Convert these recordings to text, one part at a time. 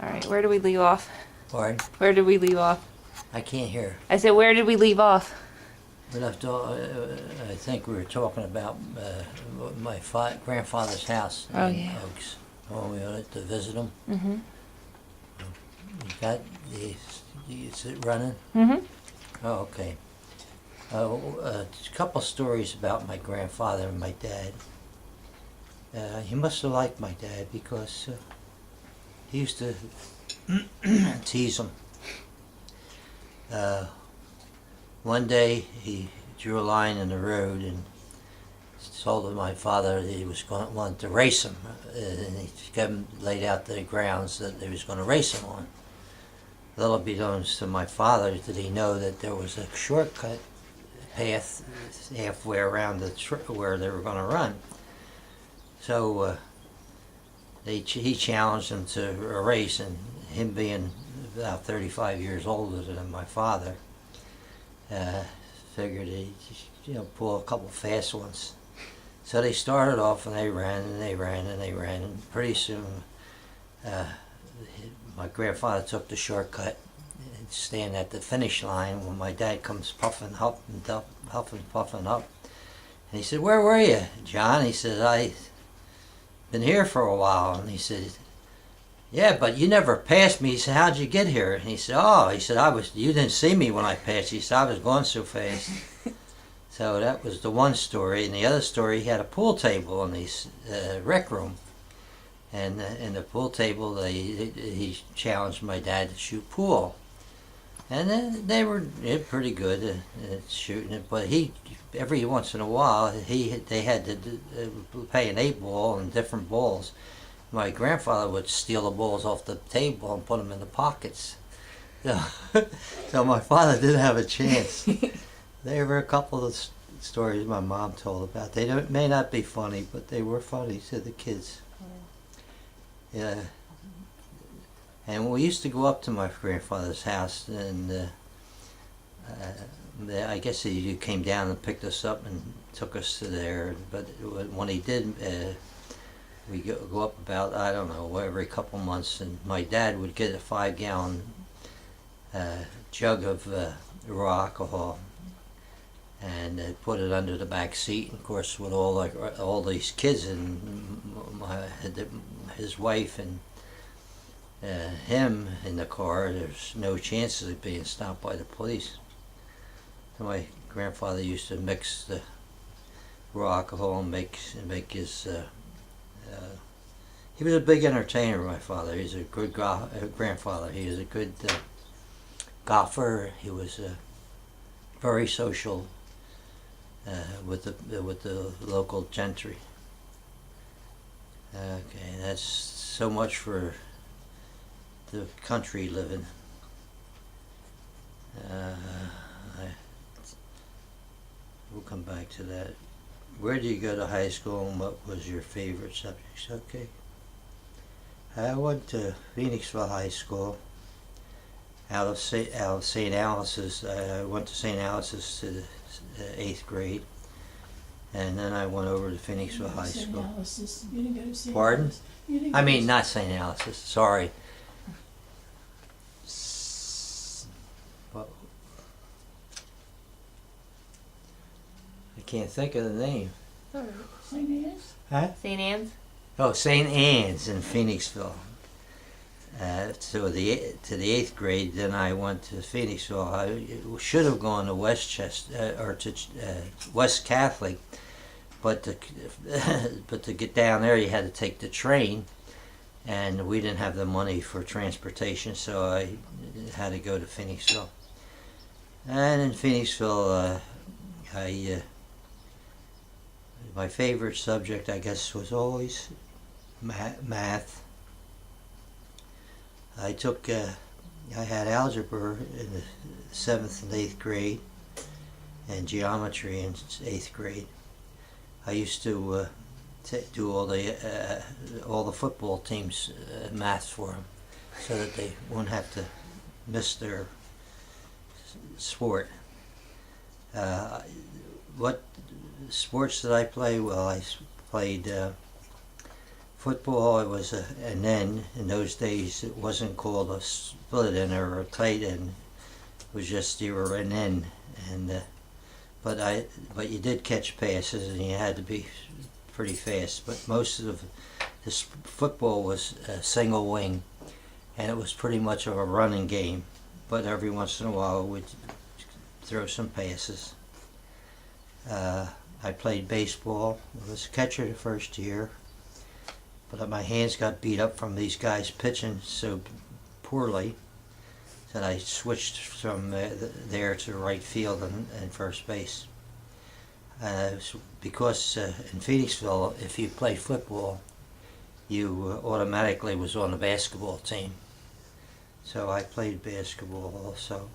All right, where do we leave off? Pardon? Where did we leave off? I can't hear. I said, where did we leave off? We left off, I think we were talking about my grandfather's house Oh, in yeah. Oaks. When we went to visit him. Mm-hmm. Is it running? Mm-hmm. Oh, okay. A couple stories about my grandfather and my dad. He must have liked my dad because he used to tease him. One day he drew a line in the road and told my father that he was wanted to race him, and he got him laid out the grounds that he was going to race him on. Little beknownst to my father did he know that there was a shortcut path halfway around where they were going to run. So he challenged him to a race, and him being about 35 years older than my father, figured he'd pull a couple fast ones. So they started off and they ran and they ran and they ran, and pretty soon my grandfather took the shortcut and stand at the finish line when my dad comes puffing up and puffing up. And he said, "Where were you, John?" He said, "I've been here for a while." And he said, "Yeah, but you never passed me." He said, "How'd you get here?" And he said, "Oh," he said, "you didn't see me when I passed." He said, "I was going so fast." So that was the one story. And the other story, he had a pool table in his rec room. And in the pool table, he challenged my dad to shoot pool. And they were pretty good at shooting it. But every once in a while, they had to play an 8-ball and different balls. My grandfather would steal the balls off the table and put them in the pockets. So my father didn't have a chance. There were a couple of stories my mom told about. They may not be funny, but they were funny to the kids. Yeah. And we used to go up to my grandfather's house, and I guess he came down and picked us up and took us to there. But when he did, we go up about, I don't know, every couple months, and my dad would get a 5-gallon jug of raw alcohol and put it under the back seat. And of course, with all these kids and his wife and him in the car, there's no chances of being stopped by the police. So my grandfather used to mix the raw alcohol and make his. He was a big entertainer, my father. He's a good grandfather. He was a good golfer. He was very social with the local gentry. Okay, that's so much for the country living. We'll come back to that. Where did you go to high school, and what was your favorite subjects? Okay. I went to Phoenixville High School. Out of St. Alice's, I went to St. Alice's to the 8th grade, and then I went over to Phoenixville High School. Alice's. You didn't go to St. Pardon? Alice. You didn't I go mean, to- not St. Alice's. Sorry. What? I can't think of the name. St. Anne's? Huh? St. Anne's? Oh, St. Anne's in Phoenixville. So to the 8th grade, then I went to Phoenixville. I should have gone to Westchester or to West Catholic, but to get down there, you had to take the train, and we didn't have the money for transportation, so I had to go to Phoenixville. And in Phoenixville, my favorite subject, I guess, was always math. I had algebra in the 7th and 8th grade, and geometry in 8th grade. I used to do all the football teams' math for them, so that they wouldn't have to miss their sport. What sports did I play? Well, I played football, it was and then in those days it wasn't called a split end or a tight end. It was just you were an end, and but you did catch passes and you had to be pretty fast. But most of this football was a single wing, and it was pretty much of a running game. But every once in a while we'd throw some passes. I played baseball. I was a catcher the first year, but my hands got beat up from these guys pitching so poorly that I switched from there to right field and first base. Because in Phoenixville, if you played football, you automatically was on the basketball team. So I played basketball also.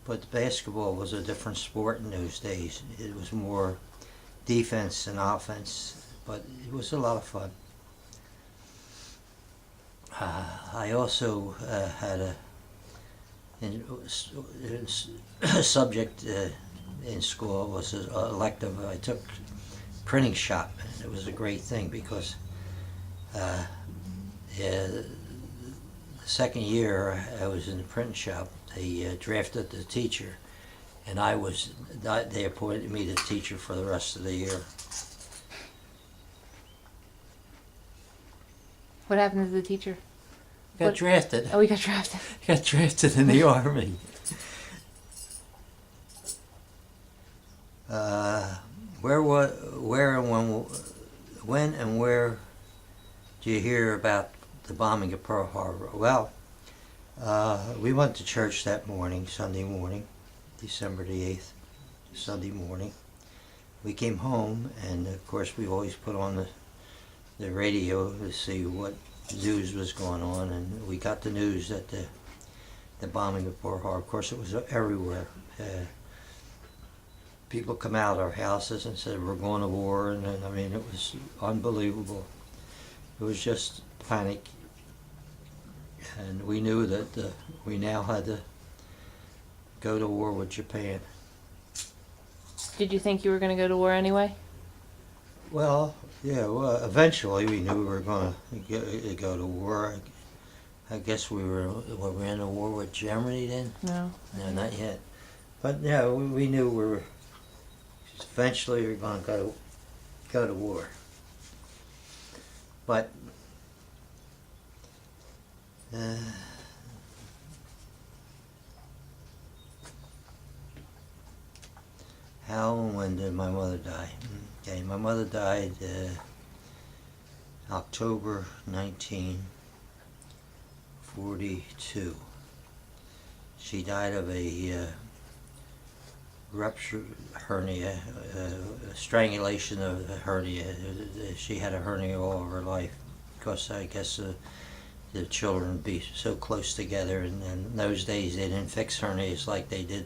But basketball was a different sport in those days. It was more defense and offense, but it was a lot of fun. I also had a subject in school was an elective. I took printing shop, and it was a great thing because the second year I was in the printing shop, they drafted the teacher, and they appointed me the teacher for the rest of the year. What happened to the teacher? Got drafted. Oh, he got drafted. Got drafted in the Army. When and where do you hear about the bombing of Pearl Harbor? Well, we went to church that morning, Sunday morning, December the 8th, Sunday morning. We came home, and of course we always put on the radio to see what news was going on, and we got the news that the bombing of Pearl Harbor. Of course, it was everywhere. People come out of our houses and said we're going to war, and I mean it was unbelievable. It was just panic, and we knew that we now had to go to war with Japan. Did you think you were going to go to war anyway? Well, yeah. Well, eventually we knew we were going to go to war. I guess we were in a war with Germany then. No. No, not yet. But yeah, we knew we were. Eventually, we were going to go to war. But how and when did my mother die? Okay, my mother died October 1942. She died of a ruptured hernia, strangulation of the hernia. She had a hernia all of her life because I guess the children be so close together, and in those days they didn't fix hernias like they do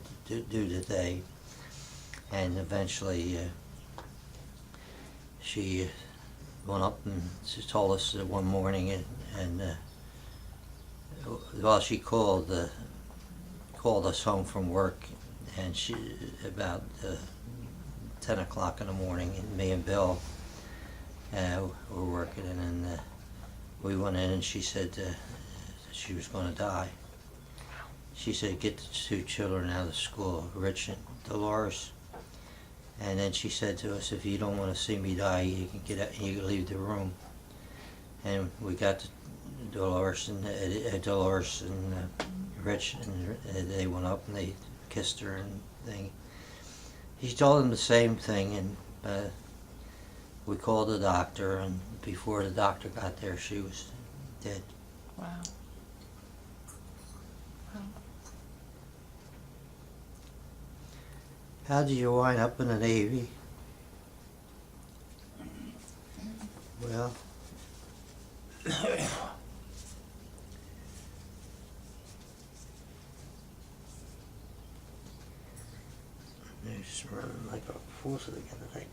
today. And eventually she went up and she told us one morning, and well, she called us home from work, and she about 10 o'clock in the morning, and me and Bill were working, and we went in, and she said she was going to die. She said, get the two children out of school, Rich and Dolores. And then she said to us, if you don't want to see me die, you can get out and you can leave the room. And we got to Dolores and Rich, and they went up and they kissed her and thing. He told them the same thing, and we called the doctor, and before the doctor got there, she was dead. Wow. How did you wind up in the Navy? Well, they're just running like a faucet again tonight.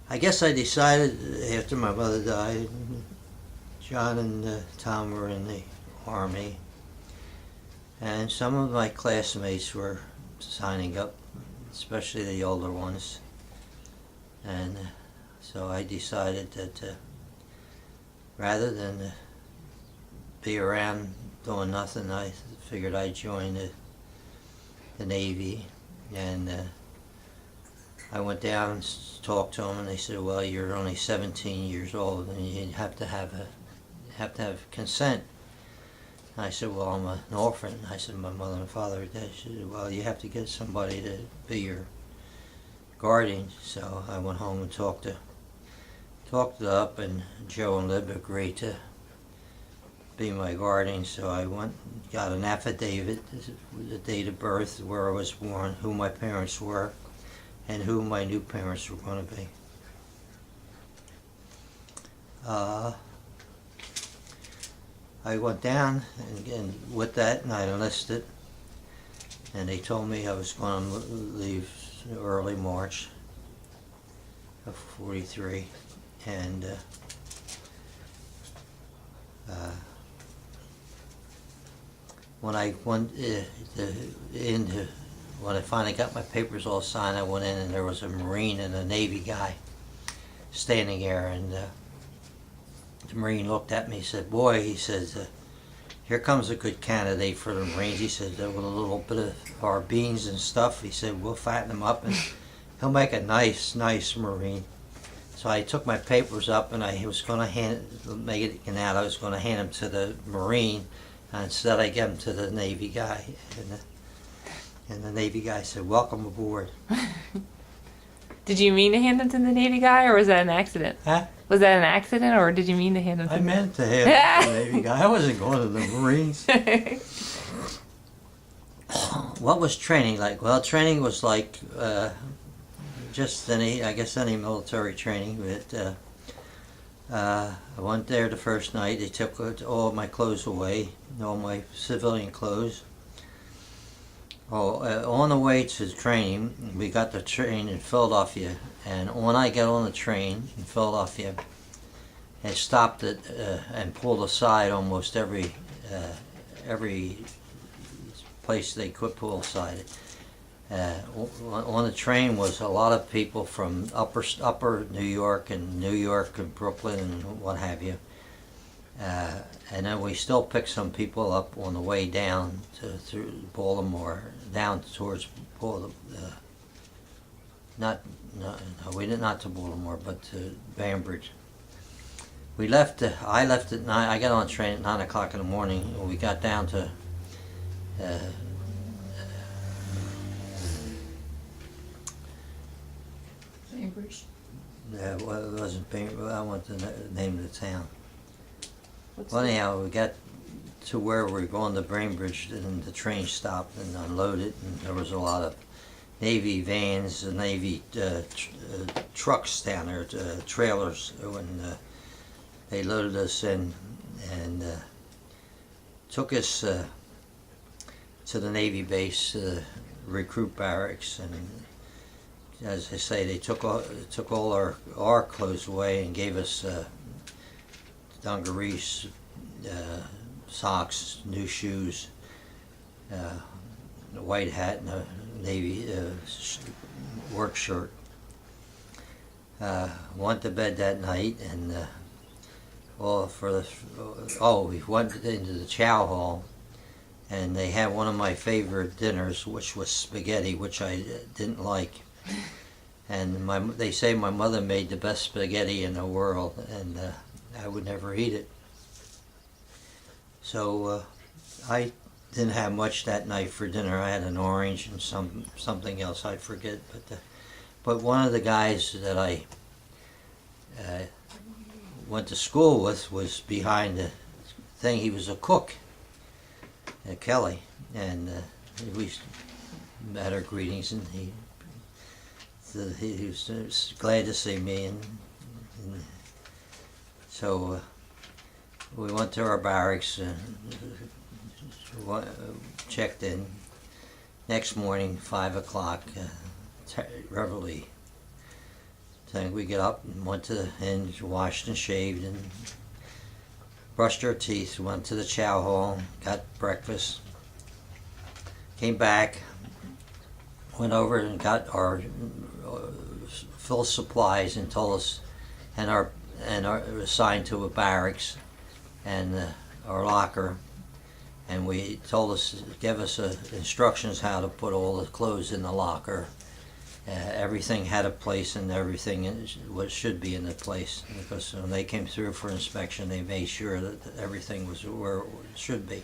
I guess I decided after my mother died, John and Tom were in the Army, and some of my classmates were signing up, especially the older ones. And so I decided that rather than be around doing nothing, I figured I'd join the Navy. And I went down and talked to them, and they said, "Well, you're only 17 years old, and you have to have consent." And I said, "Well, I'm an orphan." I said, "My mother and father are dead." She said, "Well, you have to get somebody to be your guardian." So I went home and talked it up, and Joe and Lib agreed to be my guardian. So I went and got an affidavit, the date of birth, where I was born, who my parents were, and who my new parents were going to be. I went down and with that, and I enlisted, and they told me I was going to leave early March of '43, and when I went when I finally got my papers all signed, I went in, and there was a Marine and a Navy guy standing there, and the Marine looked at me and said, "Boy," he says, "here comes a good candidate for the Marines." He said, "With a little bit of our beans and stuff," he said, "we'll fatten him up, and he'll make a nice Marine." So I took my papers up, and I was going to make it out. I was going to hand them to the Marine, and instead I gave them to the Navy guy. And the Navy guy said, "Welcome aboard." Did you mean to hand them to the Navy guy, or was that an accident? Huh? Was that an accident, or did you mean to hand them to I meant to hand them to the Navy guy. I wasn't going to the Marines. What was training like? Well, training was like just any military training. But I went there the first night. They took all my clothes away, all my civilian clothes. On the way to training, we got the train in Philadelphia, and when I got on the train in Philadelphia, it stopped it and pulled aside almost every place they could pull aside. On the train was a lot of people from upper New York and Brooklyn and what have you. And then we still picked some people up on the way down through Baltimore, down towards not to Baltimore, but to Bainbridge. I left at 9. I got on the train at 9 o'clock in the morning, and we got down to Cambridge. well, it wasn't Bainbridge. I want the name of the town. Well, anyhow, we got to where we were going to Bainbridge, and the train stopped and unloaded, and there was a lot of Navy vans and Navy trucks down there, trailers, and they loaded us in and took us to the Navy base, recruit barracks, and as I say, they took all our clothes away and gave us dungarees, socks, new shoes, a white hat, and a Navy work shirt. Went to bed that night, and we went into the chow hall, and they had one of my favorite dinners, which was spaghetti, which I didn't like. And they say my mother made the best spaghetti in the world, and I would never eat it. So I didn't have much that night for dinner. I had an orange and something else, I forget. But one of the guys that I went to school with was behind the thing. He was a cook at Kelly, and we had our greetings, and he was glad to see me, and so we went to our barracks and checked in. Next morning, 5 o'clock, reveille. So we get up and went to the inn, washed and shaved, and brushed our teeth. Went to the chow hall, got breakfast, came back, went over and got our full supplies and told us, and our assigned to a barracks and our locker, and we told us, give us instructions how to put all the clothes in the locker. Everything had a place, and everything what should be in the place, because when they came through for inspection, they made sure that everything was where it should be.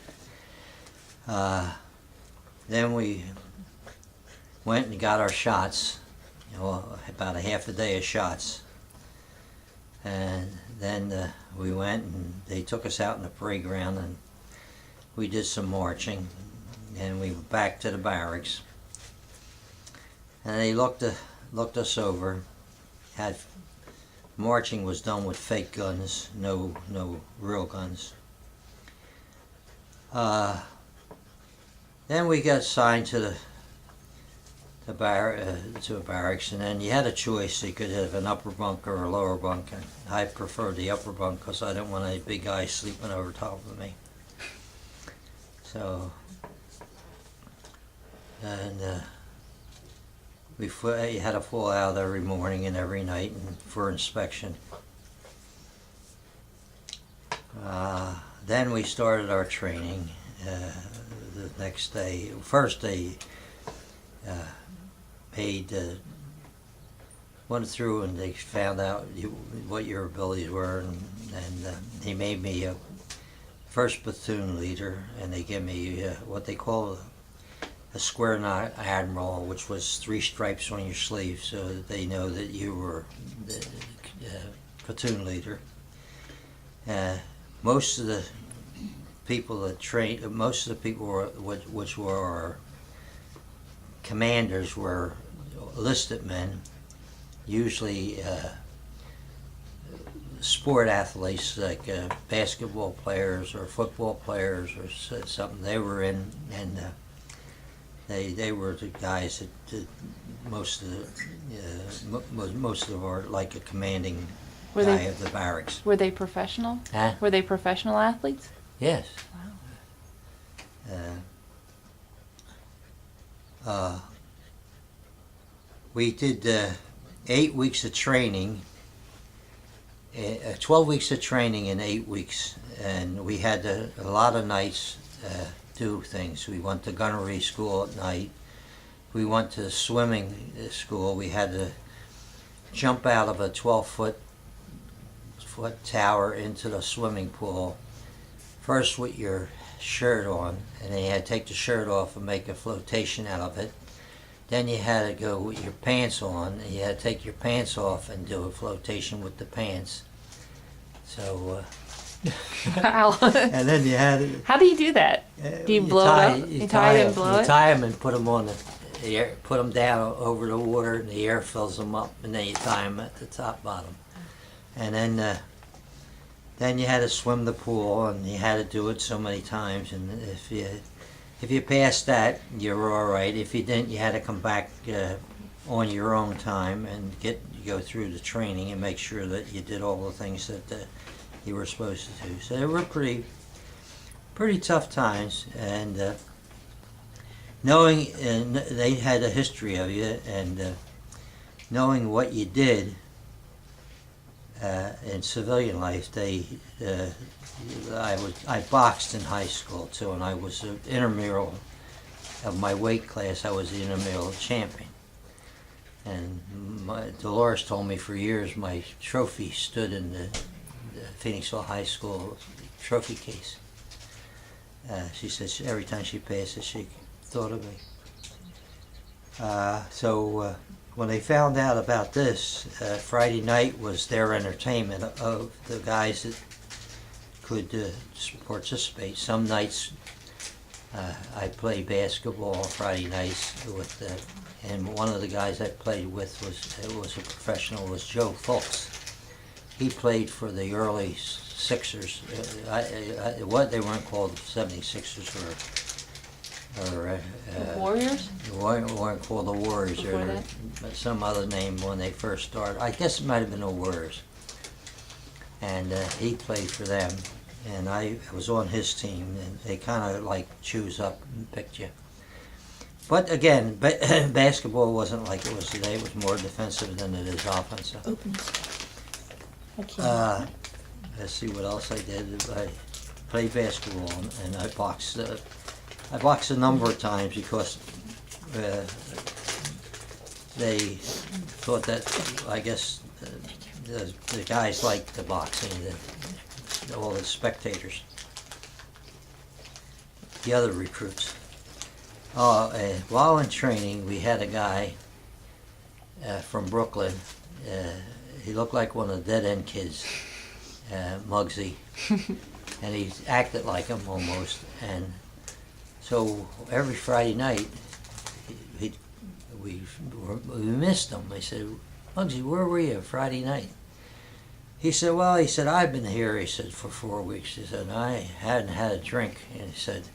Then we went and got our shots, about a half a day of shots. And then we went and they took us out in the parade ground and we did some marching, and we went back to the barracks. And they looked us over. Marching was done with fake guns, no real guns. Then we got assigned to a barracks, and then you had a choice. You could have an upper bunk or a lower bunk, and I preferred the upper bunk because I didn't want any big guy sleeping over top of me. So, and we had to fall out every morning and every night and for inspection. Then we started our training. The next day, first they went through and they found out what your abilities were, and they made me a first platoon leader, and they gave me what they call a square knot admiral, which was 3 stripes on your sleeve, so that they know that you were the platoon leader. Most of the people that trained, most of the people which were our commanders were enlisted men, usually sport athletes like basketball players or football players or something. They were in, and they were the guys that did most of our, like a commanding guy of the barracks. Were they professional? Huh? Were they professional athletes? Yes. Wow. We did 8 weeks of training, 12 weeks of training in 8 weeks, and we had a lot of nights do things. We went to gunnery school at night. We went to swimming school. We had to jump out of a 12-foot tower into the swimming pool, first with your shirt on, and then you had to take the shirt off and make a flotation out of it. Then you had to go with your pants on, and you had to take your pants off and do a flotation with the pants. So, Wow. and then you had How do you do that? Do you blow it up? You tie it and blow you it? tie them and put them on the air, put them down over the water, and the air fills them up, and then you tie them at the top bottom. And then you had to swim the pool, and you had to do it so many times. And if you passed that, you were all right. If you didn't, you had to come back on your own time and go through the training and make sure that you did all the things that you were supposed to do. So they were pretty tough times, and knowing, and they had a history of you, and knowing what you did in civilian life. I boxed in high school too, and I was an intramural of my weight class. I was the intramural champion. And Dolores told me for years my trophy stood in the Phoenixville High School trophy case. She said every time she passed it, she thought of me. So when they found out about this, Friday night was their entertainment of the guys that could participate. Some nights I played basketball Friday nights with, and one of the guys I played with was a professional, was Joe Fultz. He played for the early Sixers. What they weren't called 76ers or Warriors? They weren't called the Warriors, Before or that? some other name when they first started. I guess it might have been the Warriors. And he played for them, and I was on his team, and they kind of like choose up and picked you. But again, basketball wasn't like it was today. It was more defensive than it is offensive. Opens. I can't. Let's see what else I did. I played basketball and I boxed. I boxed a number of times because they thought that, I guess, the guys liked the boxing, all the spectators, the other recruits. While in training, we had a guy from Brooklyn. He looked like one of the Dead End kids, Muggsy, and he acted like him almost. And so every Friday night, we missed him. I said, "Muggsy, where were you Friday night?" He said, "Well," he said, "I've been here," he said, "for 4 weeks." He said, "I hadn't had a drink." And he said,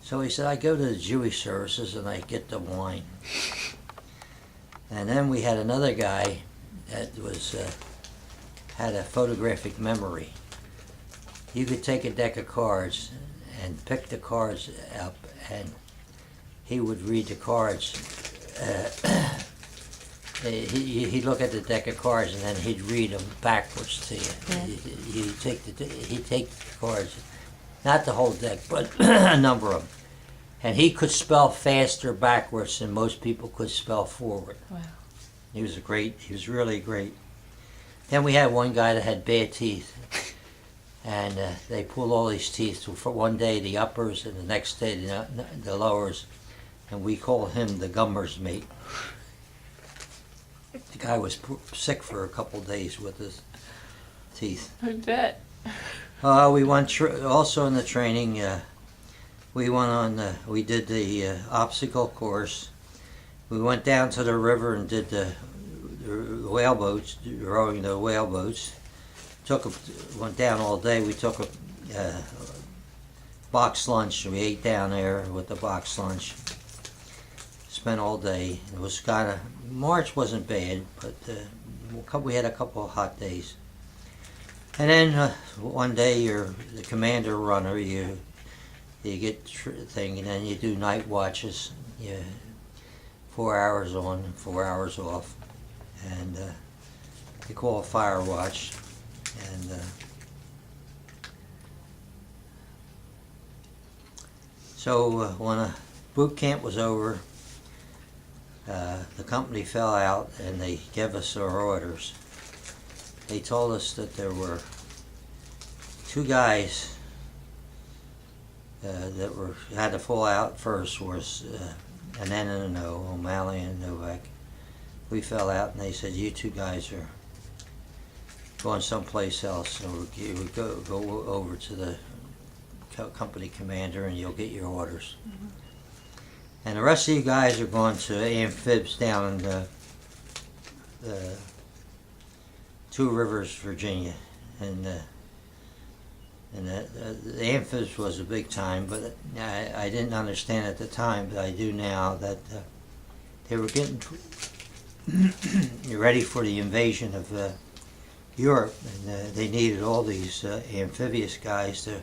so he said, "I go to the Jewish services and I get the wine." And then we had another guy that was had a photographic memory. You could take a deck of cards and pick the cards up, and he would read the cards. He'd look at the deck of cards and then he'd read them backwards to you. Yeah. He'd take the cards, not the whole deck, but a number of them. And he could spell faster backwards than most people could spell forward. Wow. He was really great. Then we had one guy that had bad teeth. And they pulled all these teeth. So for one day the uppers and the next day the lowers. And we called him the gummer's mate. The guy was sick for a couple of days with his teeth. I bet. We went also in the training. We went on. We did the obstacle course. We went down to the river and did the whale boats, rowing the whale boats. Went down all day. We took a box lunch. We ate down there with the box lunch. Spent all day. It was kind of March wasn't bad, but we had a couple of hot days. And then one day you're the commander runner. You get thing, and then you do night watches. 4 hours on, 4 hours off, and you call a fire watch. And so when a boot camp was over, the company fell out and they gave us our orders. They told us that there were 2 guys that had to fall out. First was an N and an O, O'Malley and Novak. We fell out and they said, "You 2 guys are going someplace else, so we go over to the company commander and you'll get your orders." Mm-hmm. And the rest of you guys are going to Amphibs down in Two Rivers, Virginia. And the Amphibs was a big time, but I didn't understand at the time, but I do now, that they were getting ready for the invasion of Europe, and they needed all these amphibious guys to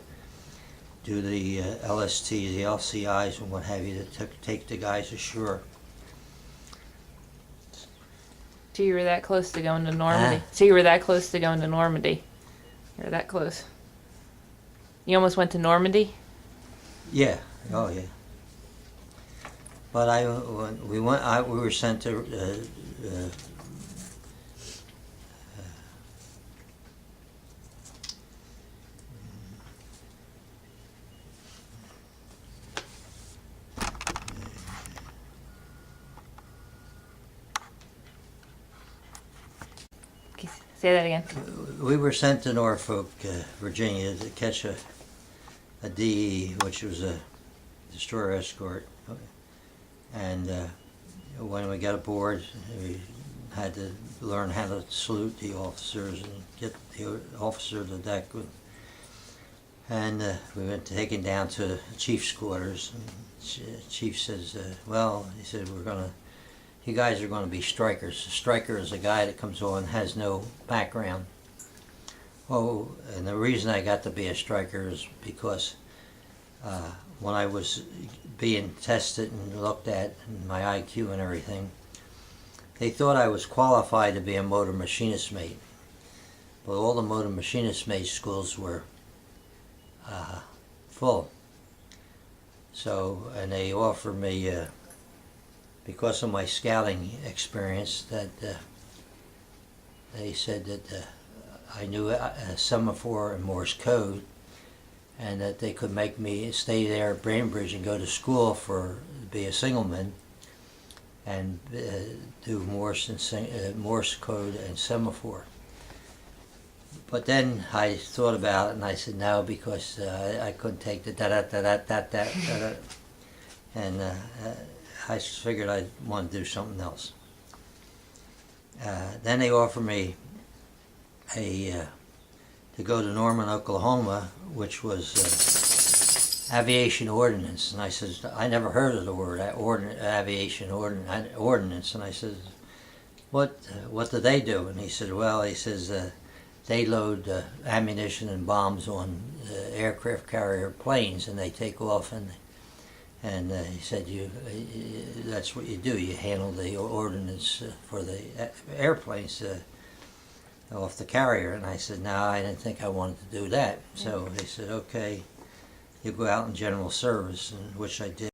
do the LST, the LCIs, and what have you, to take the guys ashore. So you were that close to going to Normandy. So you were that close to going to Normandy. You were that close. You almost went to Normandy? Yeah. Oh, yeah. But we were sent to Say that again. we were sent to Norfolk, Virginia, to catch a DE, which was a destroyer escort. And when we got aboard, we had to learn how to salute the officers and get the officer to the deck. And we went taken down to the chief's quarters. And Chief says, "Well," he said, "you guys are going to be strikers." A striker is a guy that comes on, has no background. Oh, and the reason I got to be a striker is because when I was being tested and looked at, and my IQ and everything, they thought I was qualified to be a motor machinist mate. But all the motor machinist mate schools were full. So, and they offered me, because of my scouting experience, that they said that I knew semaphore and Morse code, and that they could make me stay there at Bainbridge and go to school be a signalman and do Morse code and semaphore. But then I thought about it and I said no, because I couldn't take the da-da-da-da-da-da-da, and I figured I wanted to do something else. Then they offered me to go to Norman, Oklahoma, which was aviation ordnance, and I says I never heard of the word aviation ordnance, and I says, what do they do? And he said, well, he says they load ammunition and bombs on aircraft carrier planes, and they take off, and he said that's what you do. You handle the ordnance for the airplanes off the carrier. And I said, no, I didn't think I wanted to do that. So they said, okay, you go out in general service, and which I did.